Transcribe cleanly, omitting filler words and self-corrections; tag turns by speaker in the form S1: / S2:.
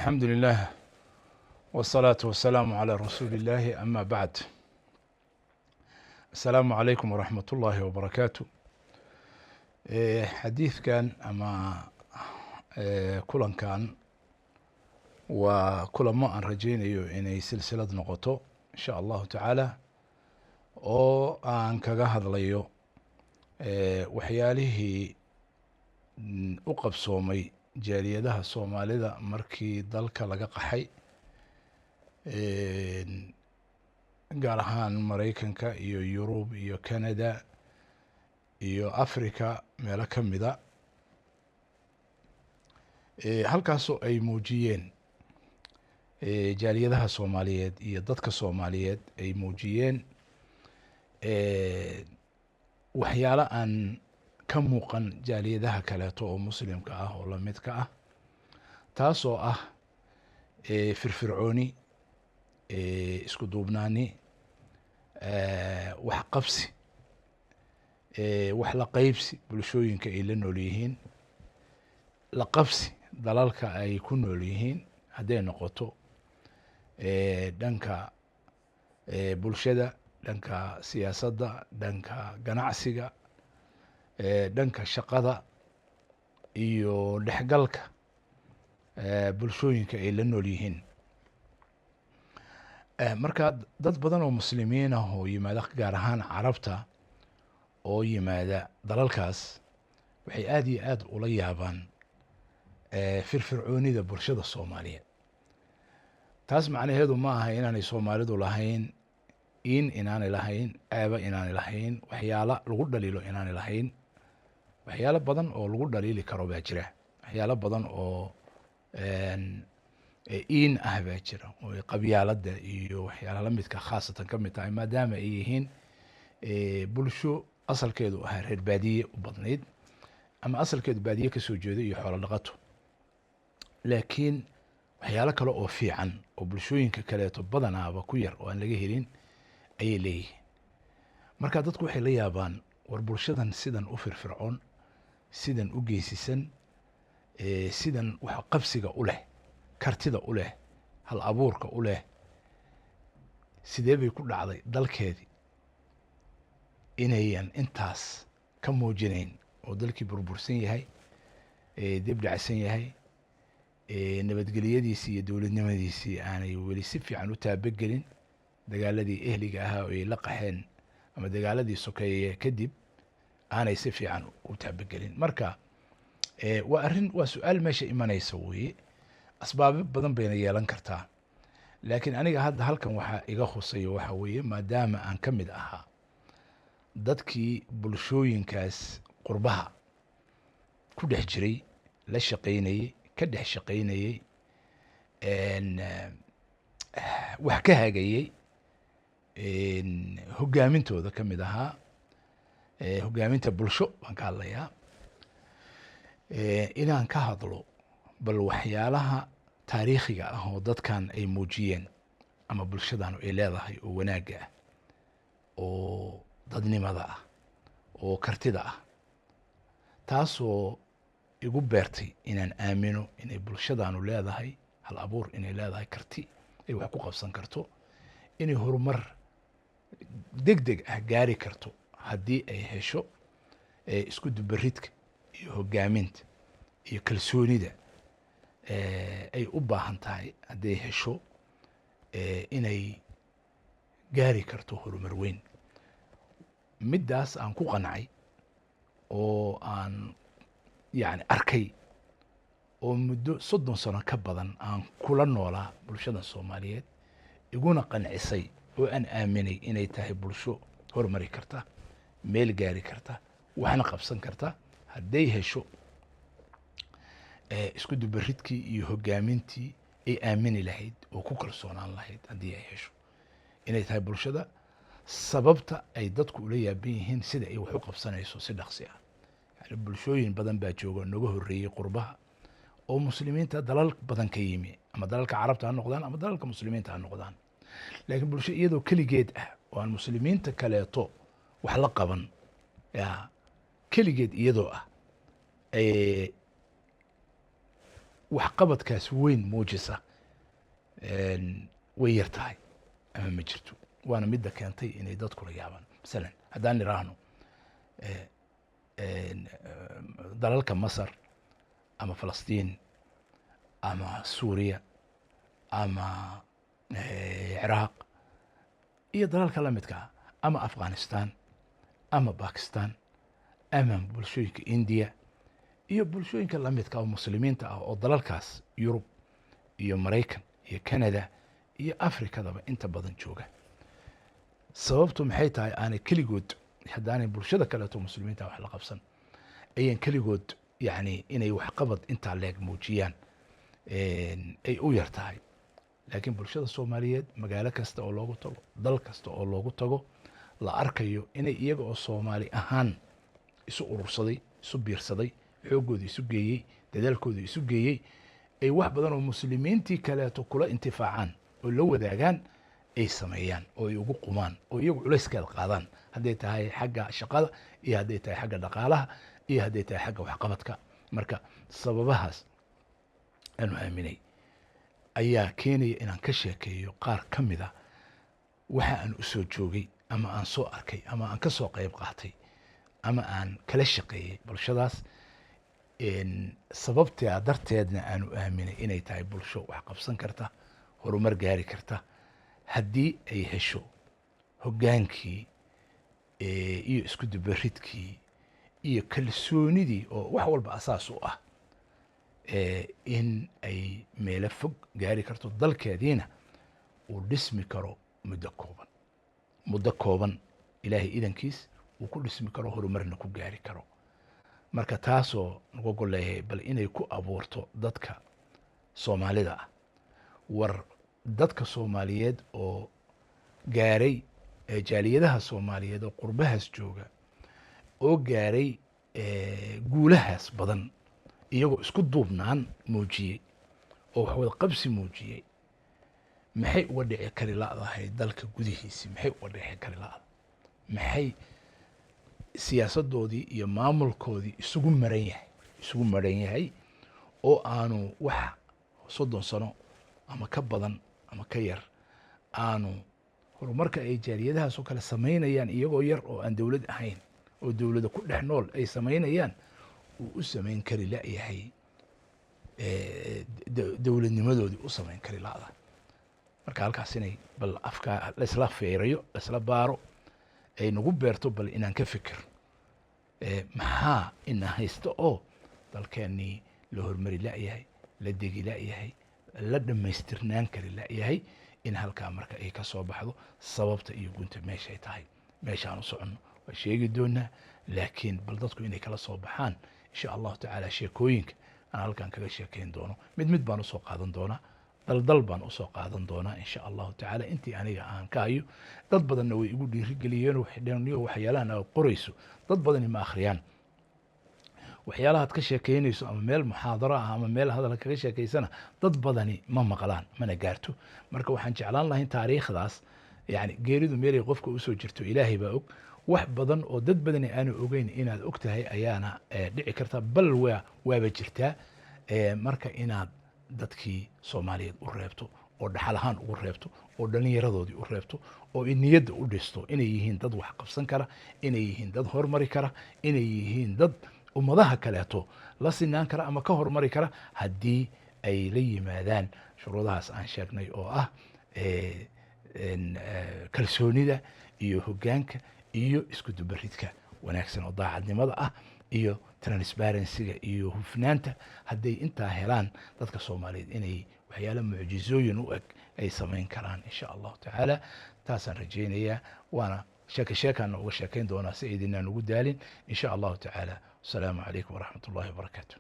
S1: الحمد لله والصلاة والسلام على رسول الله أما بعد. السلام عليكم ورحمة الله وبركاته. حديث كان أما كلن كان وكل ما أن رجينيو إنay silsilad noqoto insha allahu tacaala oo aan kaga hadlayo waxyaalihii u qabsoomay jaaliyadaha soomaalida markii dalka laga qaxay, gaar ahaan maraykanka iyo yurub iyo canada iyo africa meelo ka mida, halkaasoo ay muujiyeen jaaliyadaha soomaaliyeed iyo dadka soomaaliyeed ay muujiyeen waxyaalo aan ka muuqan jaaliyadaha kaleeto oo muslimka ah oo lamidka ah, taasoo ah firfircooni, isku duubnaani, wax qabsi, wax la qaybsi bulshooyinka ay la nool yihiin, la qabsi dalalka ay ku nool yihiin, hadday noqoto dhanka bulshada, dhanka siyaasadda, dhanka ganacsiga, dhanka shaqada iyo dhexgalka bulshooyinka ay la nool yihiin. Marka dad badan oo muslimiin ah oo yimaada gaar ahaan carabta oo yimaada dalalkaas waxay aad iyo aad ula yaabaan firfircoonida bulshada soomaaliyeed. taas macnaheedu ma aha inaanay soomaalidu lahayn inaanay lahayn ceeba, inaanay lahayn waxyaalo lagu dhaliilo, inaanay lahayn waxyaalo badan oo lagu dhaliili karo baa jira, waxyaalo badan oo ah baa jira oo qabyaalada iyo waxyaala lamidka khaasatan ka mid tahay, maadaama ay yihiin bulsho asalkeedu ahaa reer baadiye u badnayd ama asalkeedu baadiye kasoo jeedo iyo xoolo dhaqato, laakiin waxyaalo kale oo fiican oo bulshooyinka kaleeto badanaaba ku yar oo aan laga helin ayay leeyihiin. marka dadku waxay la yaabaan, war bulshadan sidan u firfircoon, sidan u geesisan, sidan wax qabsiga u leh, kartida u leh, hal abuurka u leh, sidee bay ku dhacday dalkeedii inayan intaas ka muujinayn oo dalkii burbursan yahay, dib dhacsan yahay, nabadgelyadiisii iyo dowladnimadiisii aanay weli si fiican u taabagelin, dagaaladii ehliga ahaa oo ay la qaxeen ama dagaaladii sokeeye kadib aanay si fiican u taabagelin. marka waa su-aal meesha imanaysa weye, asbaabo badan bayna yeelan kartaa, laakiin aniga hadda halkan waxaa iga husayo waxa weeye, maadaama aan ka mid ahaa dadkii bulshooyinkaas qurbaha ku dhex jiray, la shaqaynayey, ka dhex shaqaynayey, wax ka hagayey, hogaamintooda ka mid ahaa, hogaaminta bulsho baan ka hadlayaa, inaan ka hadlo bal waxyaalaha taariikhiga ah oo dadkan ay muujiyeen ama bulshadan ay leedahay oo wanaagga ah, oo dadnimada ah, oo kartida ah, taasoo igu beertay inaan aamino inay bulshadanu leedahay hal abuur, inay leedahay karti ay wax ku qabsan karto, inay horumar degdeg ah gaari karto haddii ay hesho isku dubaridka iyo hogaaminta iyo kalsoonida ay u baahan tahay, hadday hesho inay gaari karto horumar weyn. middaas aan ku qancay oo aan yani arkay oo muddo 30 sano ka badan aan kula noolaa bulshada soomaaliyeed, iguna qancisay oo aan aaminay inay tahay bulsho horumari karta, meel gaari karta, waxna qabsan karta hadday hesho isku dubaridkii iyo hogaamintii ay aamini lahayd oo ku kalsoonaan lahayd. haddii ay hesho inay tahay bulshada sababta ay dadku ula yaaban yihiin sida ay wax u qabsanayso si dhaqsi ah. yani bulshooyin badan baa jooga naga horreeyey qurbaha oo muslimiinta dalal badan ka yimi, ama dalalka carabta ha noqdaan ama dalalka muslimiinta ha noqdaan, laakiin bulsho iyadoo keligeed ah oo aan muslimiinta kaleeto wax la qaban, keligeed iyadoo ah waxqabadkaas weyn muujisa way yar tahay ama ma jirto. waana midda keentay inay dadku la yaabaan. masalan haddaan idhaahno dalalka masar ama falastiin ama suuriya ama ciraaq iyo dalalka la midka ah ama afghanistan ama bakistan ama bulshooyinka indiya iyo bulshooyinka la midka oo muslimiinta ah oo dalalkaas yurub iyo maraykan iyo canada iyo afrikadaba inta badan jooga. sababtu maxay tahay aanay keligood haddaanay bulshada kaleeto muslimiinta wax la qabsan ayaan keligood yani inay waxqabad intaa leeg muujiyaan ay u yar tahay. laakiin bulshada soomaaliyeed magaalo kasta oo loogu tago dal kasta oo loogu tago la arkayo inay iyaga oo soomaali ahaan isu urursaday isu biirsaday xoogooda isu geeyey dadaalkooda isu geeyey ay wax badan oo muslimiintii kaleeto kula intifaacaan oo la wadaagaan ay sameeyaan oo ay ugu qumaan oo iyagu culayskeeda qaadaan hadday tahay xagga shaqada iyo hadday tahay xagga dhaqaalaha iyo hadday tahay xagga waxqabadka. marka sababahaas aanu aaminay ayaa keenaya inaan ka sheekeeyo qaar ka mid a waxa aan u soo joogay ama aan soo arkay ama aan ka soo qayb qaatay ama aan kala shaqeeyey bulshadaas sababtaa darteedna aanu aaminay inay tahay bulsho wax qabsan karta horumar gaari karta haddii ay hesho hoggaankii iyo isku dubaridkii iyo kalsoonidii oo wax walba asaas u ah in ay meelo fog gaari karto dalkeediina uu dhismi karo muddo kooban ilaahay idankiis uu ku dhismi karo horumarna ku gaari karo. marka taasoo nagu goleeyahay bal inay ku abuurto dadka soomaalida ah war dadka soomaaliyeed oo gaaray jaaliyadaha soomaaliyeed oo qurbahaas jooga oo gaaray guulahaas badan iyagoo isku duubnaan muujiyey oo wax wada qabsi muujiyey maxay uga dhici kari la'dahay dalka gudihiisii maxay uga dhici kari la'da maxay siyaasadoodii iyo maamulkoodii isugu maran yahay oo aanu wax 30 sano ama ka badan ama ka yar aanu horumarka ay jaaliyadahaas oo kale samaynayaan iyagoo yar oo aan dawlad ahayn oo dawladda ku dhex nool ay samaynayaan uu u samayn kari la'yahay dawladnimadoodii u samayn kari la'da. marka halkaas inay bal afka laisla feerayo laisla baaro ay nagu beerto bal inaan ka fikir maxaa ina haysta oo dalkeennii la hormari la'yahay la degi la'yahay la dhammaystirnaan kari la'yahay in halkaa marka ay ka soo baxdo sababta iyo gunta meeshay tahay meeshaan u soconno waa sheegi doonaa laakiin bal dadku inay kala soo baxaan insha allahu tacaala sheekooyinka aan halkan kaga sheekayn doono mid baan usoo qaadan doonaa daldal baan usoo qaadan doonaa insha allahu tacaala intii aniga aan ka hayo. dad badanna way igu dhiirigeliyeen waxyaalahan aad qorayso dad badani ma akhriyaan waxyaalahaad ka sheekaynayso ama meel muxaadaro ah ama meel hadal kaga sheekaysana dad badani ma maqlaan mana gaarto. marka waxaan jeclaan lahayn taariikhdaas yani geeridu meelay qofka usoo jirto ilaahay baa og wax badan oo dad badani aanu ogeyn inaad og tahay ayaana dhici karta bal waaba jirtaa. marka inaad dadkii soomaaliyeed u reebto oo dhaxal ahaan ugu reebto oo dhallinyaradoodii u reebto oo niyadda u dhisto inay yihiin dad wax qabsan kara inay yihiin dad hormari kara inay yihiin dad ummadaha kaleeto la sinaan kara ama ka hormari kara haddii ay la yimaadaan shuruudahaas aan sheegnay oo ah kalsoonida iyo hoggaanka iyo isku dubaridka wanaagsan oo daacadnimada ah iyo transparencyga iyo hufnaanta hadday intaa helaan dadka soomaaliyeed inay waxyaalo mucjizooyin u eg ay samayn karaan insha allahu tacaala. taasaan rajaynayaa waana sheekaana uga sheekayn doonaa si idinaan ugu daalin insha allahu tacaala. asalaamu calaykum waraxmat ullahi wabarakaatu.